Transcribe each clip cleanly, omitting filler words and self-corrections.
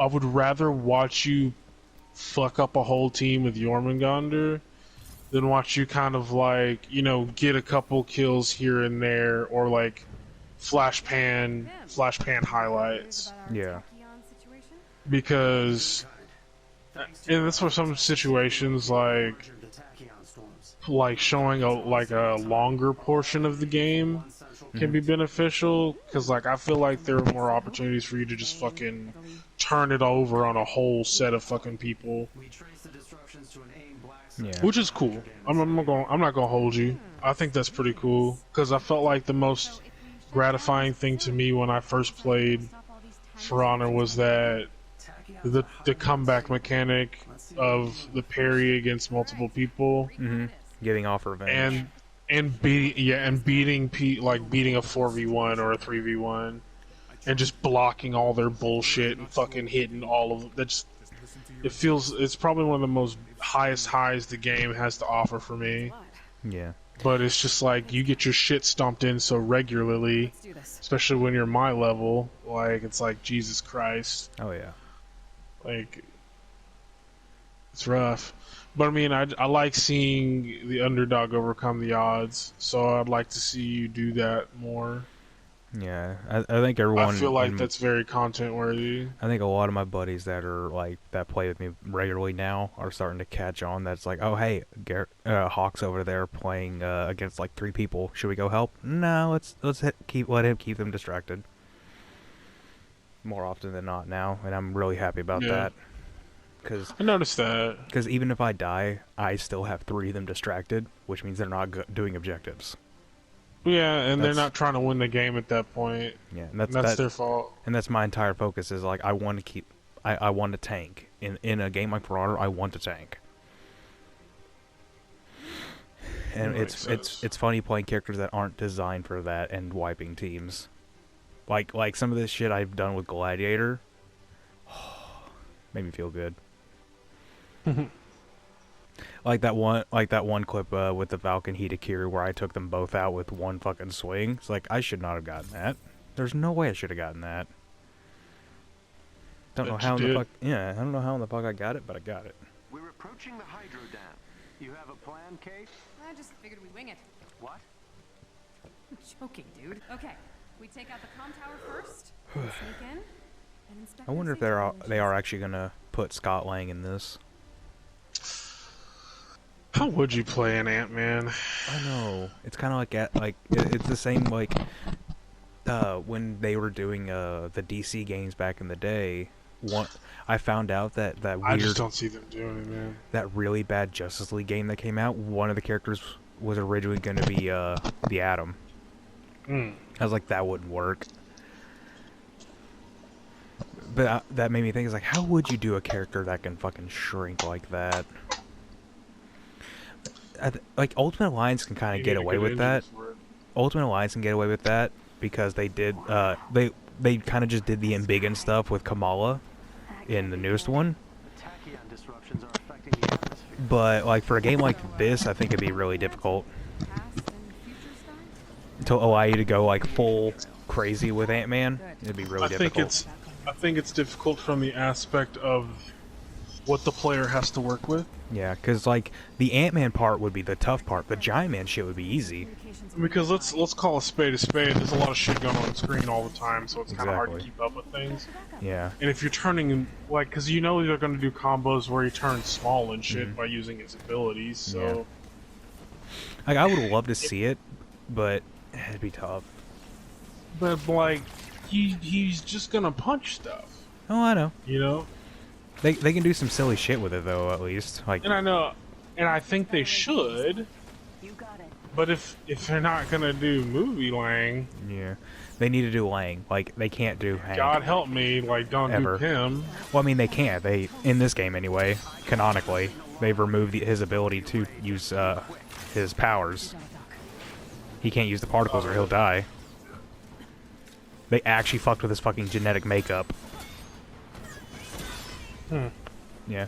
would rather watch you fuck up a whole team with Jormungandr than watch you kind of like, you know, get a couple kills here and there, or like flash pan highlights. Yeah. Because, and that's for some situations like showing a longer portion of the game can be beneficial, because like I feel like there are more opportunities for you to just fucking turn it over on a whole set of fucking people. Yeah. Which is cool. I'm not gonna hold you. I think that's pretty cool, because I felt like the most gratifying thing to me when I first played For Honor was that the comeback mechanic of the parry against multiple people, Getting off revenge. and beating beating a 4v1 or a 3v1 and just blocking all their bullshit and fucking hitting all of that. Just, it's probably one of the most highest highs the game has to offer for me. Yeah. But it's just like you get your shit stomped in so regularly, especially when you're my level. Like, it's like, Jesus Christ. Oh yeah. Like, it's rough. But I mean, I like seeing the underdog overcome the odds, so I'd like to see you do that more. Yeah, I think everyone. I feel like that's very content worthy. I think a lot of my buddies that are like that play with me regularly now are starting to catch on. That's like, oh hey, Hawk's over there playing against like 3 people. Should we go help? No, let him keep them distracted. More often than not now, and I'm really happy about that. Cause I noticed that. Because even if I die, I still have 3 of them distracted, which means they're not doing objectives. Yeah, and they're not trying to win the game at that point. Yeah, and that's their fault. And that's my entire focus is like I want to tank in a game like For Honor. I want to tank. And it's funny playing characters that aren't designed for that and wiping teams. Like some of this shit I've done with Gladiator. Made me feel good. like that one clip with the Falcon Hitakiri where I took them both out with one fucking swing. It's like, I should not have gotten that. There's no way I should have gotten that. Don't know how in the fuck. Yeah, I don't know how in the fuck I got it, but I got it. We're approaching the hydro dam. You have a plan, Kate? I just figured we'd wing it. What? I'm joking, dude. Okay, we take out the comm tower first. Sneak in. And inspect I wonder if they are actually gonna put Scott Lang in this. How would you play an Ant-Man? I know. It's kind of it's the same like when they were doing the DC games back in the day. I found out that weird, I just don't see them doing it, man. That really bad Justice League game that came out. One of the characters was originally going to be the Atom. I was like, that wouldn't work. But that made me think, is like, how would you do a character that can fucking shrink like that? Like Ultimate Alliance can kind of get away with that. Ultimate Alliance can get away with that because they did they kind of just did the embiggen stuff with Kamala in the newest one. But like for a game like this, I think it'd be really difficult to allow you to go like full crazy with Ant-Man. It'd be really difficult. I think it's difficult from the aspect of what the player has to work with. Yeah, because like the Ant-Man part would be the tough part. The Giant Man shit would be easy. Because let's call a spade a spade. There's a lot of shit going on screen all the time, so it's kind of hard to keep up with things. Yeah. And if you're turning like, because you know they're going to do combos where he turns small and shit by using his abilities. So, yeah. Like I would love to see it, but it'd be tough. But like, he's just gonna punch stuff. Oh, I know. You know. They can do some silly shit with it though, at least. Like, and I know, and I think they should. But if they're not gonna do movie Lang, yeah, they need to do Lang. Like they can't do Hank. God help me, like don't ever. do him. Well, I mean they can't. They in this game anyway. Canonically, they've removed his ability to use his powers. He can't use the particles or he'll die. They actually fucked with his fucking genetic makeup. Yeah.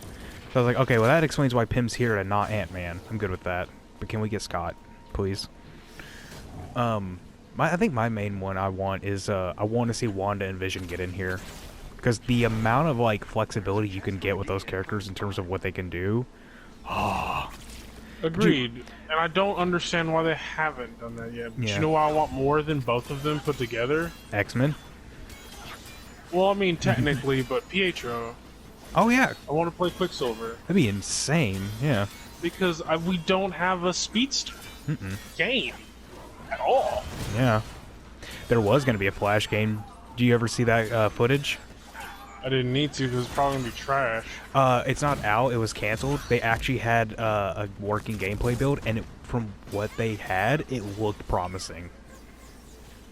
So I was like, okay, well that explains why Pym's here and not Ant-Man. I'm good with that. But can we get Scott, please? I think my main one I want is I want to see Wanda and Vision get in here. because the amount of like flexibility you can get with those characters in terms of what they can do. Agreed. And I don't understand why they haven't done that yet. But Yeah. you know why I want more than both of them put together? X-Men. Well, I mean, technically, but Pietro. Oh yeah, I want to play Quicksilver. that'd be insane. Yeah. Because we don't have a speedster game at all. Yeah. There was gonna be a Flash game. Do you ever see that footage? I didn't need to because it's probably going to be trash. It's not out. It was canceled. They actually had a working gameplay build, and from what they had, it looked promising.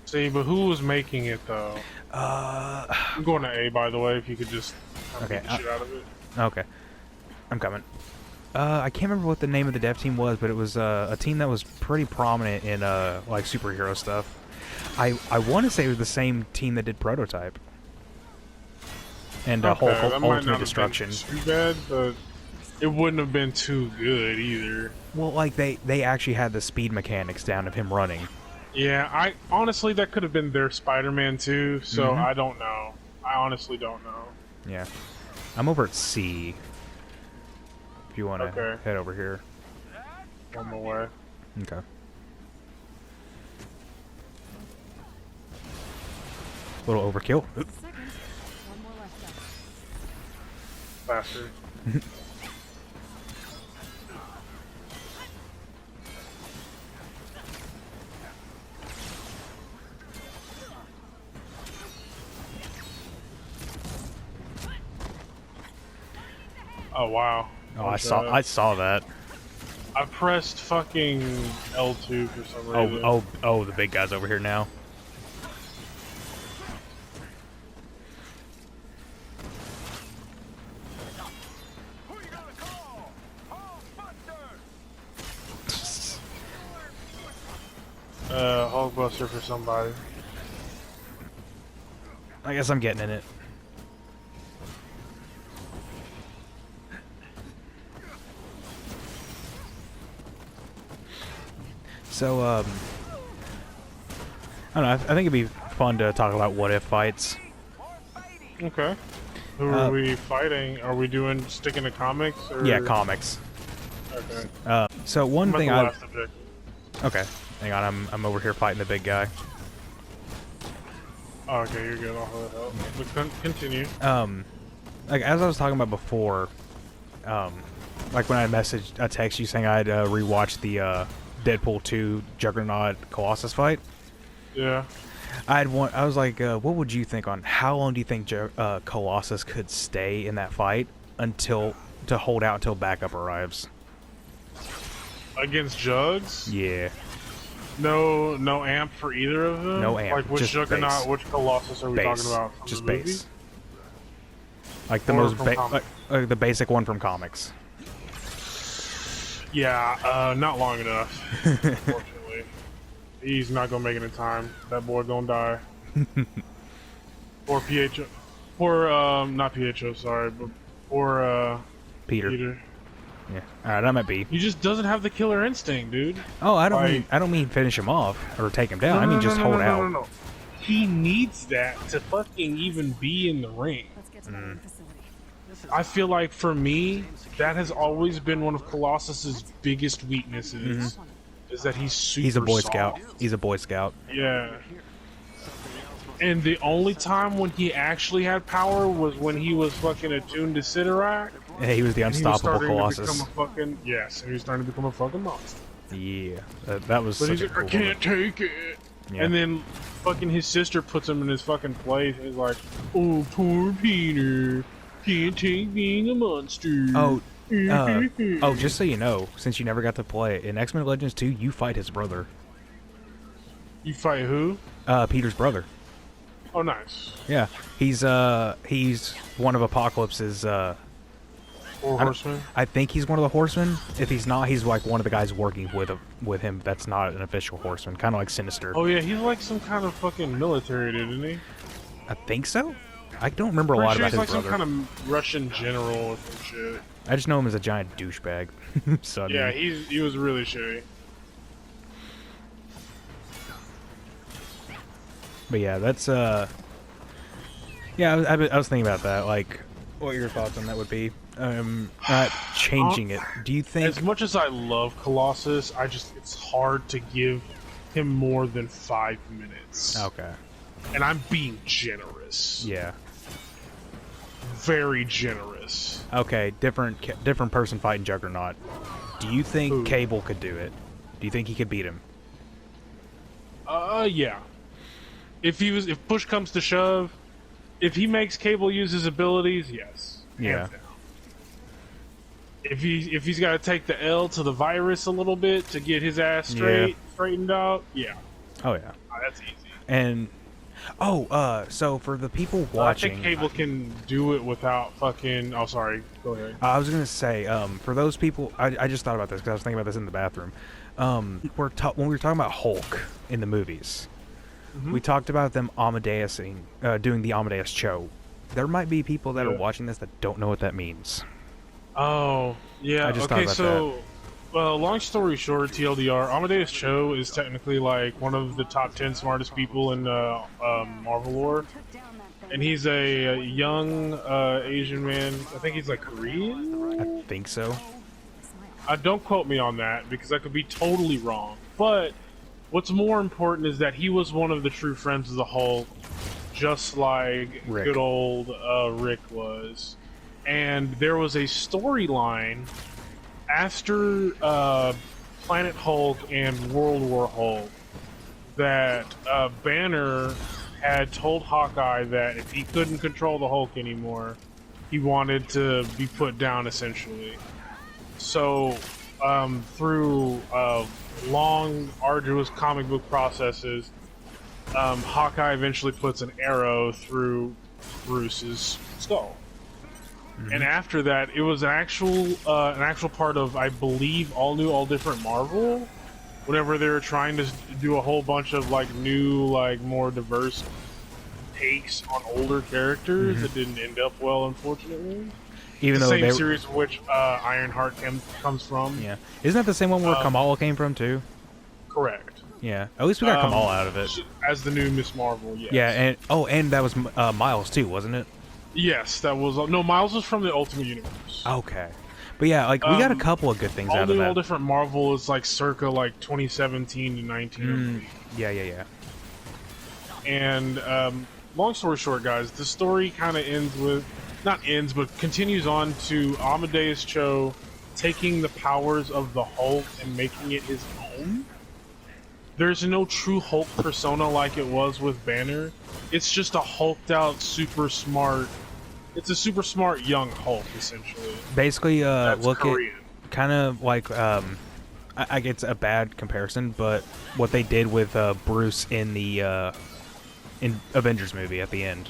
See, but who was making it, though? I'm going to A, by the way, if you could just Okay, beat the shit out of it. Okay. I'm coming. I can't remember what the name of the dev team was, but it was a team that was pretty prominent in like superhero stuff. I want to say it was the same team that did Prototype. And Okay, that might not Ultimate have Destruction. been too bad, but it wouldn't have been too good either. Well, like they actually had the speed mechanics down of him running. Yeah, I honestly that could have been their Spider-Man too. So I don't know. I honestly don't know. Yeah. I'm over at C. If you want to Okay. head over here. On my way. Okay. Little overkill. Oop. Second. One more left up. Faster. Oh wow. Oh, I saw that. I pressed fucking L2 for some reason. Oh, the big guy's over here now. Hulkbuster for somebody. I guess I'm getting in it. So, I don't know. I think it'd be fun to talk about what if fights. Okay. Who are we fighting? Are we sticking to comics? Or? Yeah, comics. Okay. So one I'm at thing the I last objective. okay, hang on. I'm over here fighting the big guy. Oh, okay, you're good. I'll help. But continue. Like as I was talking about before, like when I messaged a text you saying I'd rewatch the Deadpool 2 Juggernaut Colossus fight. Yeah. I was like, what would you think on how long do you think Colossus could stay in that fight to hold out until backup arrives? Against Jugs? Yeah. No amp for either of them? No amp, Like which just Juggernaut, base. which Colossus are we Base. talking about? From Just the movie? base. Like the Or most from comics? the basic one from comics. Yeah, not long enough. Unfortunately. He's not gonna make it in time. That boy gonna die. Or PHO. Or, not PHO, sorry, but or, Peter. Peter. Yeah. Alright, I'm at B. He just doesn't have the killer instinct, dude. Oh, I Like- don't mean finish him off or take him down. I mean just hold out. No. He needs that to fucking even be in the ring. Let's get to the main facility. I feel like for me, that has always been one of Colossus's biggest weaknesses. Is that he's super He's a Boy soft. Scout. He's a Boy Scout. Yeah. And the only time when he actually had power was when he was fucking attuned to Sidorak. Yeah, he was the And he was unstoppable starting to Colossus. become a fucking yes, and he was starting to become a fucking monster. Yeah, that was But such he's a like, cool I can't moment. take it. Yeah. And then fucking his sister puts him in his fucking place, and he's like, "Oh, poor Peter, can't take being a monster." Oh, just so you know, since you never got to play it, in X-Men Legends 2, you fight his brother. You fight who? Peter's brother. Oh, nice. Yeah, he's one of Apocalypse's. Four horsemen. I think he's one of the horsemen. If he's not, he's like one of the guys working with him. That's not an official horseman, kind of like Sinister. Oh yeah, he's like some kind of fucking military dude, isn't he? I think so. I don't remember a Pretty lot sure about he's his like brother. some kind of Russian general or some shit. I just know him as a giant douchebag. So I Yeah, mean, he was really shitty. but yeah, that's Yeah, I was thinking about that. Like, what your thoughts on that would be? Not changing it. Do you think? As much as I love Colossus, it's hard to give him more than 5 minutes. Okay. And I'm being generous. Yeah. Very generous. Okay. Different person fighting Juggernaut. Do you think Who? Cable could do it? Do you think he could beat him? Yeah. If push comes to shove, if he makes Cable use his abilities, yes. Yeah. Hands down. If he's got to take the L to the virus a little bit to get his ass straightened out, yeah. Oh yeah. That's easy. And so for the people I watching, think Cable can do it without fucking. Oh, sorry. Go ahead. I was gonna say, for those people, I just thought about this because I was thinking about this in the bathroom. When we were talking about Hulk in the movies, we talked about them doing the Amadeus Cho. There might be people that are watching this that don't know what that means. Oh, yeah. I just thought Okay, about so, long story short, TLDR, Amadeus Cho is technically like one of the top 10 smartest people in Marvel lore. And he's a young Asian man. I think he's like Korean? I think so. Don't quote me on that because I could be totally wrong. But what's more important is that he was one of the true friends of the Hulk, just like Rick. good old Rick was. And there was a storyline after Planet Hulk and World War Hulk that Banner had told Hawkeye that if he couldn't control the Hulk anymore, he wanted to be put down, essentially. So, through long, arduous comic book processes, Hawkeye eventually puts an arrow through Bruce's skull. And after that, it was an actual part of, I believe, All New, All Different Marvel. Whenever they were trying to do a whole bunch of like new, like more diverse takes on older characters, that didn't end up well, unfortunately. Even the though same series of which Ironheart comes from. Yeah, isn't that the same one where Kamala came from too? Correct. Yeah, at least we got Kamala out of it. As the new Miss Marvel. Yes. Yeah, and that was Miles too, wasn't it? Yes, that was no. Miles was from the Ultimate Universe. Okay, but yeah, like we got a couple of good things out of that. All different Marvel is like circa like 2017 to 19. Yeah. And long story short, guys, the story kind of but continues on to Amadeus Cho taking the powers of the Hulk and making it his own. There's no true Hulk persona like it was with Banner. It's just a hulked out, super smart. It's a super smart young Hulk, essentially. Basically, look Korean. at kind of like I get it's a bad comparison, but what they did with Bruce in the in Avengers movie at the end.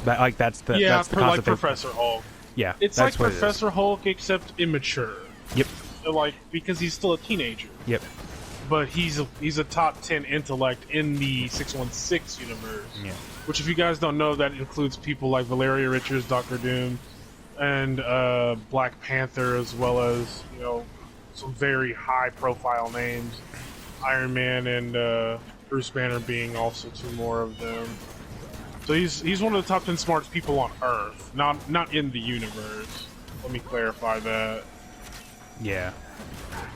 That's the like concept Professor Hulk. Yeah, It's that's like what Professor Hulk except immature. Yep. Like because he's still a teenager. Yep. But he's a top 10 intellect in the 616 universe. Yeah. Which, if you guys don't know, that includes people like Valeria Richards, Doctor Doom, and Black Panther, as well as some very high-profile names, Iron Man and Bruce Banner being also two more of them. So he's one of the top 10 smartest people on Earth, not in the universe. Let me clarify that. Yeah.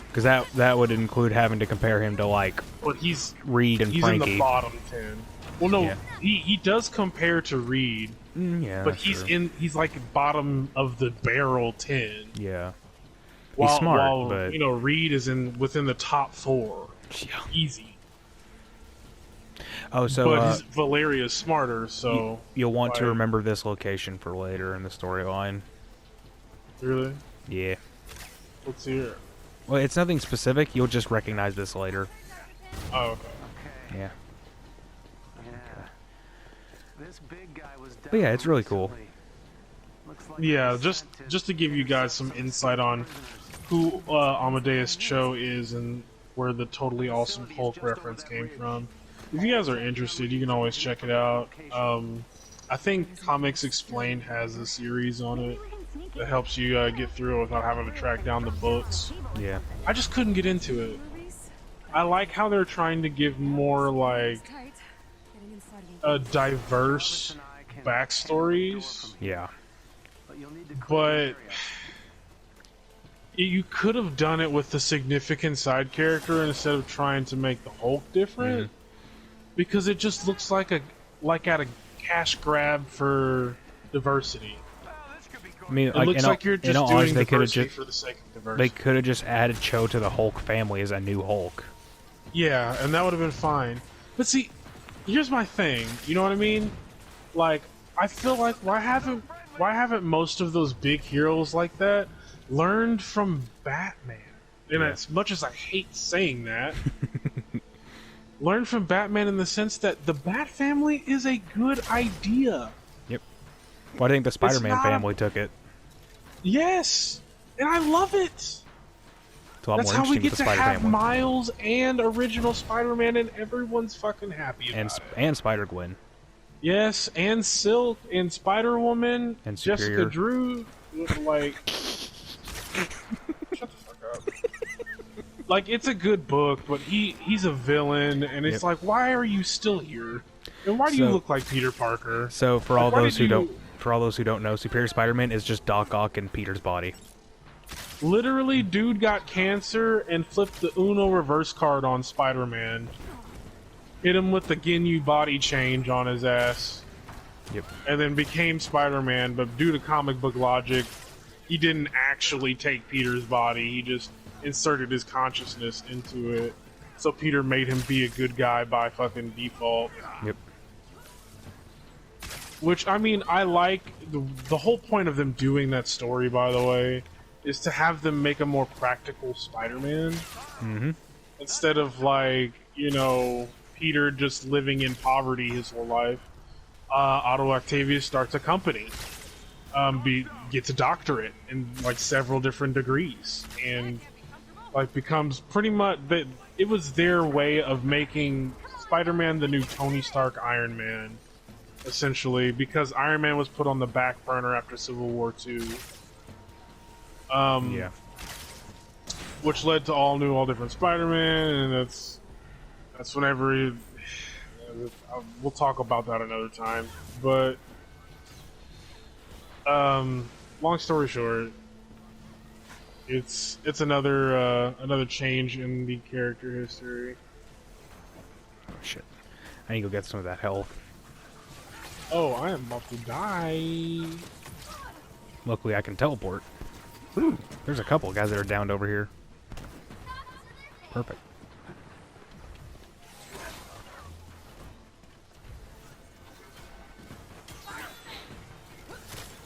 Because that would include having to compare him to like But he's Reed and Frankie. in the bottom 10. Well, no, Yeah. he does compare to Reed, Yeah, but that's he's true. he's like bottom of the barrel 10. Yeah. While, smart, while but- Reed is within the top 4. Yeah. Easy. Oh, so But Valeria's smarter, so you'll want to like- remember this location for later in the storyline. Really? Yeah. Let's hear it. Well, it's nothing specific. You'll just recognize this later. Oh, okay. Yeah. This big guy was But yeah, it's really cool. Yeah, just to give you guys some insight on who Amadeus Cho is and where the totally awesome Hulk reference came from. If you guys are interested, you can always check it out. I think Comics Explained has a series on it that helps you get through it without having to track down the books. Yeah. I just couldn't get into it. I like how they're trying to give more like a diverse backstories, Yeah. But you'll need to clear the but area. you could have done it with the significant side character instead of trying to make the Hulk different, because it just looks like at a cash grab for diversity. I mean, It like, looks like you're in just all doing honesty, they could have diversity just for the sake of they diversity. could have just added Cho to the Hulk family as a new Hulk. Yeah, and that would have been fine. But see, here's my thing. You know what I mean? Like, I feel like why haven't most of those big heroes like that learned from Batman? And Yeah. as much as I hate saying that, learn from Batman in the sense that the Bat family is a good idea. Yep. Well, I think the Spider-Man not a- family took it. Yes, and I love it. It's a lot That's more how we interesting get with to the Spider have family. Miles and original Spider-Man, and everyone's fucking happy about it. And Spider-Gwen. Yes, and Silk, and Spider-Woman, And Jessica Superior. Drew, like... Shut the fuck up. Like, it's a good book, but he's a villain, and it's Yep. like, why are you still here? And why do you So- look like Peter Parker? So for all Why those did who you- don't know, Superior Spider-Man is just Doc Ock in Peter's body. Literally, dude got cancer and flipped the Uno reverse card on Spider-Man. Hit him with the Ginyu body change on his ass. Yep. And then became Spider-Man, but due to comic book logic, he didn't actually take Peter's body. He just inserted his consciousness into it. So Peter made him be a good guy by fucking default. Yep. Which, I mean, I like... The whole point of them doing that story, by the way, is to have them make a more practical Spider-Man. Mm-hmm. Instead of, like, you know, Peter just living in poverty his whole life. Otto Octavius starts a company. Gets a doctorate in, like, several different degrees. And, like, becomes pretty much... It was their way of making Spider-Man the new Tony Stark Iron Man. Essentially, because Iron Man was put on the back burner after Civil War II. Yeah. Which led to all different Spider-Man, and that's whenever we'll talk about that another time. But long story short, it's another change in the character history. Oh, shit. I need to go get some of that health. Oh, I am about to die. Luckily, I can teleport. Ooh, there's a couple of guys that are downed over here. Perfect.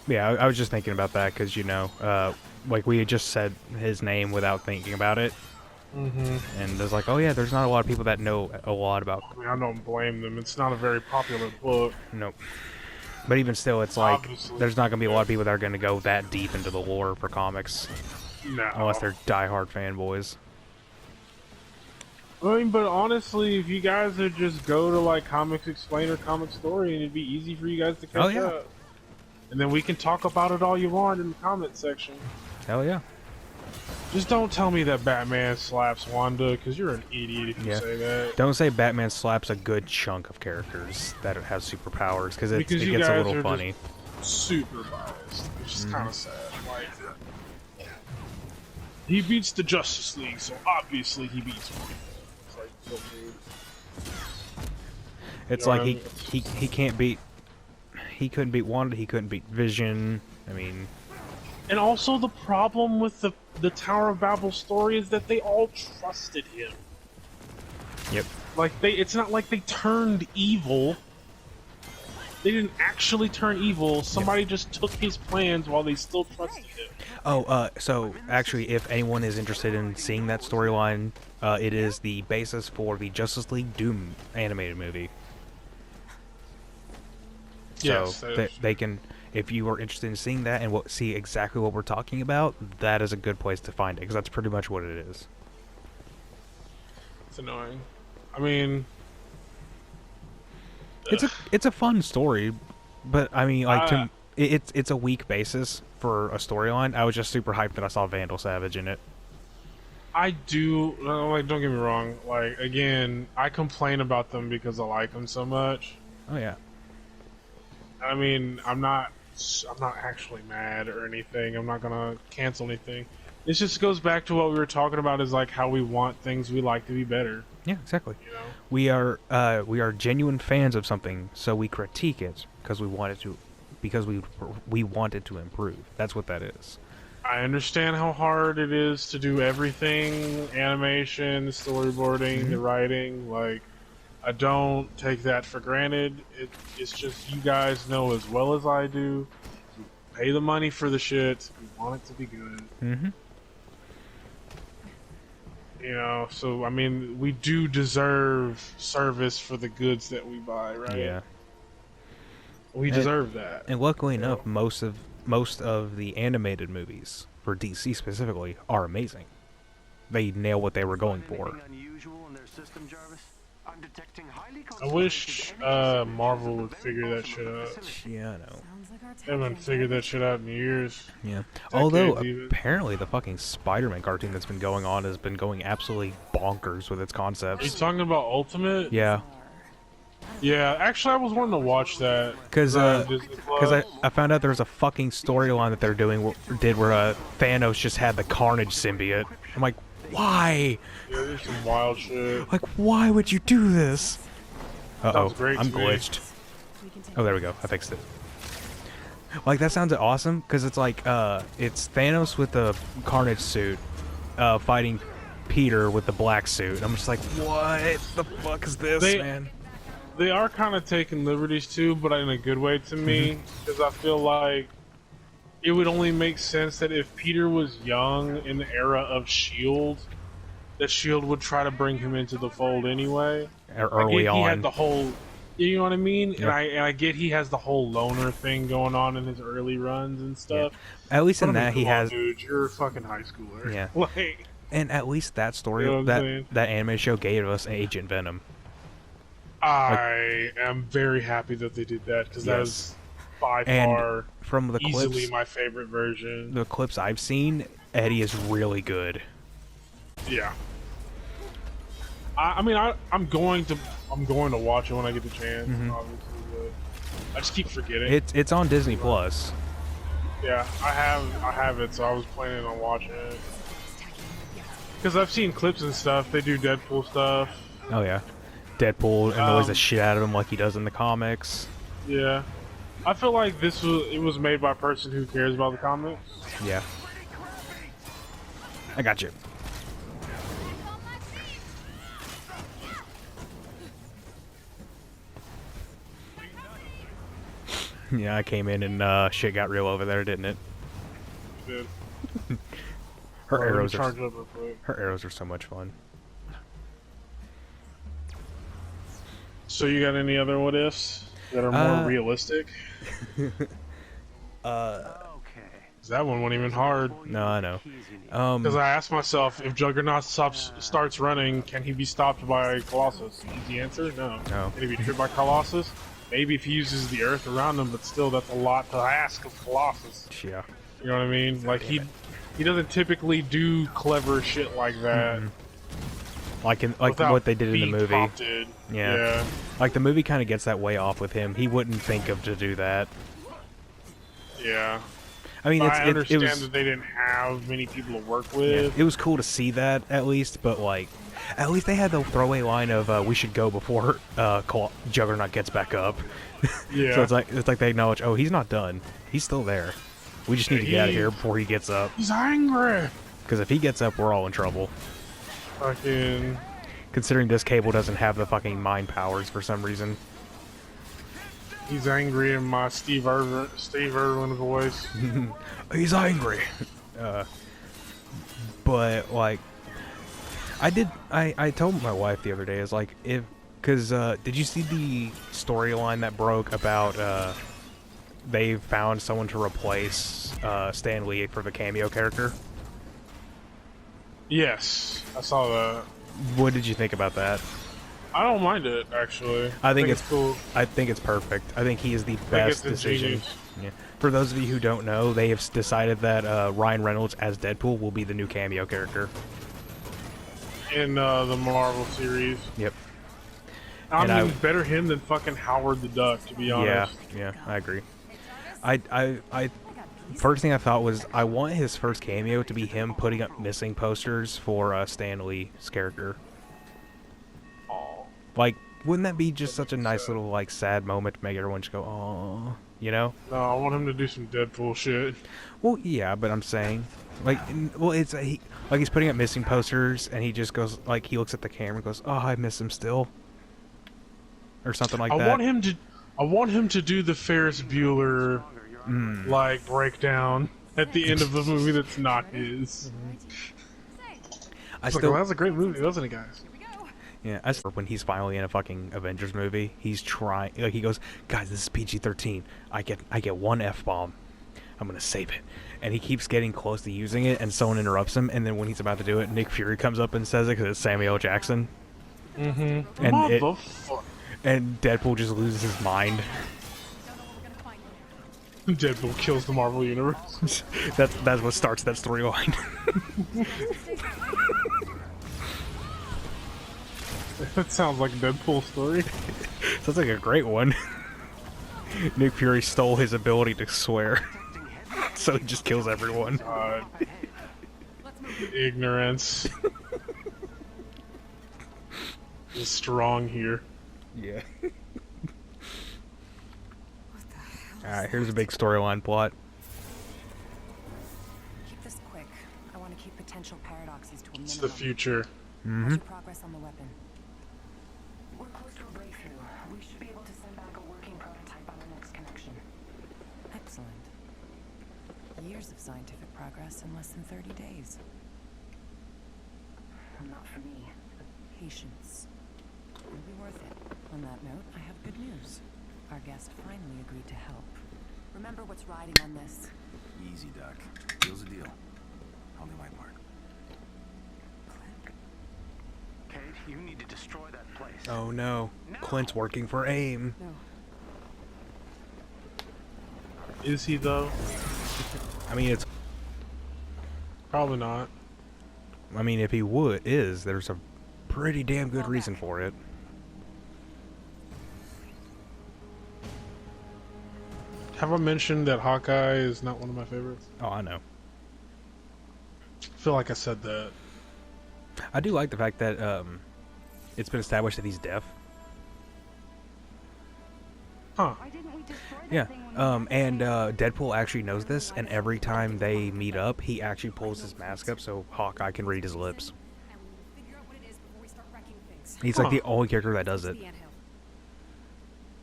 Yeah, I was just thinking about that because, you know, like we had just said his name without thinking about it. Mm-hmm. And there's like, oh yeah, there's not a lot of people that know a lot about... I mean, I don't blame them. It's not a very popular book. Nope. But even still, it's like, Obviously. there's not going to be a lot of people that are going to go that deep into the lore for comics. No. Unless they're diehard fanboys. I mean, but honestly, if you guys would just go to like Comics Explain or Comic Story, and it'd be easy for you guys to catch Oh, yeah. up. And then we can talk about it all you want in the comment section. Hell yeah. Just don't tell me that Batman slaps Wanda, because you're an idiot if you Yeah. say that. Don't say Batman slaps a good chunk of characters that have superpowers, because it Because you gets a guys little are funny. Super biased, which is Mm-hmm. kind of sad. Like, he beats the Justice League, so obviously he beats Wanda. It's like, so dude. It's You know like what I mean? he can't beat... He couldn't beat Wanda, he couldn't beat Vision. I mean... And also the problem with the Tower of Babel story is that they all trusted him. Yep. Like it's not like they turned evil. They didn't actually turn evil. Somebody just took his plans while they still trusted him. Oh, so actually, if anyone is interested in seeing that storyline, it is the basis for the Justice League Doom animated movie. So Yes, they can, if you are interested in seeing that and see exactly what we're talking about, that is a good place to find it, because that's pretty much what it is. It's annoying. I mean, It's a fun story, but I mean, like Uh, it's a weak basis for a storyline. I was just super hyped that I saw Vandal Savage in it. I do. Like, don't get me wrong. Like, again, I complain about them because I like them so much. Oh yeah. I mean, I'm not actually mad or anything. I'm not gonna cancel anything. It just goes back to what we were talking about, is like how we want things we like to be better. Yeah, exactly. You know? We are genuine fans of something, so we critique it because we want it to, because we want it to improve. That's what that is. I understand how hard it is to do everything, animation, the storyboarding, the writing. Like, I don't take that for granted. It's just, you guys know as well as I do. We pay the money for the shit. We want it to be good. Mm-hmm. You know, so I mean, we do deserve service for the goods that we buy, right? Yeah. We deserve that. And luckily enough, most of the animated movies for DC specifically are amazing. They nail what they were going for. Anything unusual in their system, Jarvis? I'm detecting highly I wish concentrated Marvel would figure that shit out. Yeah, I know. Sounds like our They haven't figured that shit out in years. Yeah. Although even. apparently the fucking Spider-Man cartoon that's been going on has been going absolutely bonkers with its Are you concepts. talking about Ultimate? Yeah. Yeah, actually, I was wanting to watch that. Because Disney Plus. I found out there was a fucking storyline that they're doing where Thanos just had the Carnage symbiote. I'm like, why? Yeah, there's some wild shit. Like, why would you do this? Uh-oh, Sounds great I'm to me. glitched. Oh, there we go. I fixed it. Like, that sounds awesome, because it's like, it's Thanos with the Carnage suit, fighting Peter with the black suit. And I'm just like, what the fuck is this, man? They are kind of taking liberties too, but in a good way to me, because I feel like it would only make sense that if Peter was young in the era of S.H.I.E.L.D., that S.H.I.E.L.D. would try to bring him into the fold anyway. Early He on. had the whole, you know what I mean? Yeah. And I get he has the whole loner thing going on in his early runs and stuff. At least But in I mean, that he come on, has... dude, you're a fucking high schooler. Yeah. Like, And at least that story, You know what I'm saying? that anime show gave us Agent Venom. I am very happy that they did that, because that Yes. is by And far from the easily clips, my favorite version. the clips I've seen, Eddie is really good. Yeah. I mean, I'm going to watch it when I get the chance. Obviously, but I just keep forgetting. It's on Disney Plus. Yeah, I have it, so I was planning on watching it. Because I've seen clips and stuff. They do Deadpool stuff. Oh yeah, Deadpool annoys the shit out of him like he does in the comics. Yeah. I feel like it was made by a person who cares about the comics. Yeah. I got you. Yeah, I came in and shit got real over there, didn't it? Dude. Her Let me arrows are charge up real quick. her arrows are so much fun. So you got any other what ifs that are more realistic? Okay. 'Cause that one wasn't even hard. No, I know. Because I asked myself, if Juggernaut starts running, can he be stopped by Colossus? Easy answer, no. No. Can he be tripped by Colossus? Maybe if he uses the Earth around him, but still, that's a lot to ask of Colossus. Yeah. You know what I mean? Like, he doesn't typically do clever shit like that. Like without what they did in the being movie. prompted. Yeah. Like the movie kind of gets that way off with him. He wouldn't think of to do that. Yeah. I mean, I it understand was that they didn't have many people to work with. it was cool to see that at least, but like at least they had the throwaway line of we should go before Juggernaut gets back up. Yeah. So it's like they acknowledge, oh, he's not done. He's still there. We just need to get out of here before he gets up. He's angry. Because if he gets up, we're all in trouble. Fucking. Considering this Cable doesn't have the fucking mind powers for some reason. He's angry in my Steve Irwin voice. He's angry. But like, I told my wife the other day, is like, because did you see the storyline that broke about they found someone to replace Stan Lee for the cameo character? Yes, I saw that. What did you think about that? I don't mind it, actually. I think it's cool. I think it's perfect. I think he is the I think best it's decision. ingenious. Yeah. For those of you who don't know, they have decided that Ryan Reynolds as Deadpool will be the new cameo character. In the Marvel series. Yep. I And mean, better him than fucking Howard the Duck, to be yeah, honest. yeah, I agree. I first thing I thought was I want his first cameo to be him putting up missing posters for Stan Lee's character. Aw. Like, wouldn't that be just such a nice little like sad moment to make everyone just go, "Oh," you know? No, I want him to do some Deadpool shit. Well, yeah, but I'm saying, like, well, it's like he's putting up missing posters, and he just goes like he looks at the camera and goes, "Oh, I miss him still," or something like that. I want him to do the Ferris Bueller like breakdown at the end of the movie that's not his. I It's like, still, well, that was a great movie, wasn't it, guys? yeah, I still, when he's finally in a fucking Avengers movie, he's trying, like he goes, "Guys, this is PG-13. I get one F-bomb. I'm gonna save it." And he keeps getting close to using it, and someone interrupts him, and then when he's about to do it, Nick Fury comes up and says it because it's Samuel L. Jackson. Mm-hmm. And Motherfucker. and Deadpool just loses his mind. Deadpool kills the Marvel Universe. That's what starts that storyline. That sounds like a Deadpool story. Sounds like a great one. Nick Fury stole his ability to swear, so he just kills everyone. Ignorance is strong here. Yeah. Alright, here's a big storyline plot. Keep this quick. I want to keep potential paradoxes to a minimum. It's the future. What's your progress on the weapon? We're close to a breakthrough. We should be able to send back a working prototype on the next connection. Excellent. Years of scientific progress in less than 30 days. Not for me. Patience. It'll be worth it. On that note, I have good news. Our guest finally agreed to help. Remember what's riding on this. Easy, Doc. Deal's a deal. I'll do my part. Kate, you need to destroy that place. Oh no, Clint's working for AIM. No. Is he though? I mean, it's. Probably not. I mean, if he there's a pretty damn good reason for it. Have I mentioned that Hawkeye is not one of my favorites? Oh, I know. I feel like I said that. I do like the fact that it's been established that he's deaf. Huh. Yeah. And Deadpool actually knows this, and every time they meet up, he actually pulls his mask up so Hawkeye can read his lips. He's like the only character that does it.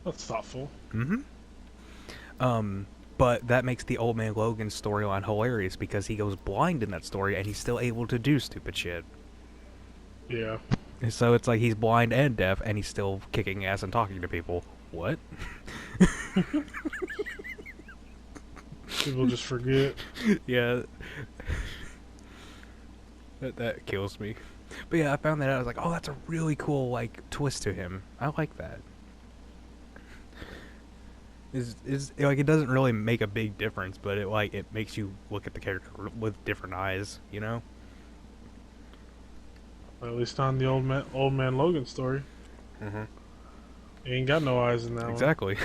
That's thoughtful. Mm-hmm. But that makes the Old Man Logan storyline hilarious because he goes blind in that story and he's still able to do stupid shit. Yeah. And so it's like he's blind and deaf and he's still kicking ass and talking to people. What? People just forget. Yeah. That kills me. But yeah, I found that out. I was like, oh, that's a really cool, like, twist to him. I like that. Is like, it doesn't really make a big difference, but it makes you look at the character with different eyes, you know? At least on the old man Logan story. Mm-hmm. He ain't got no eyes in that one. Exactly.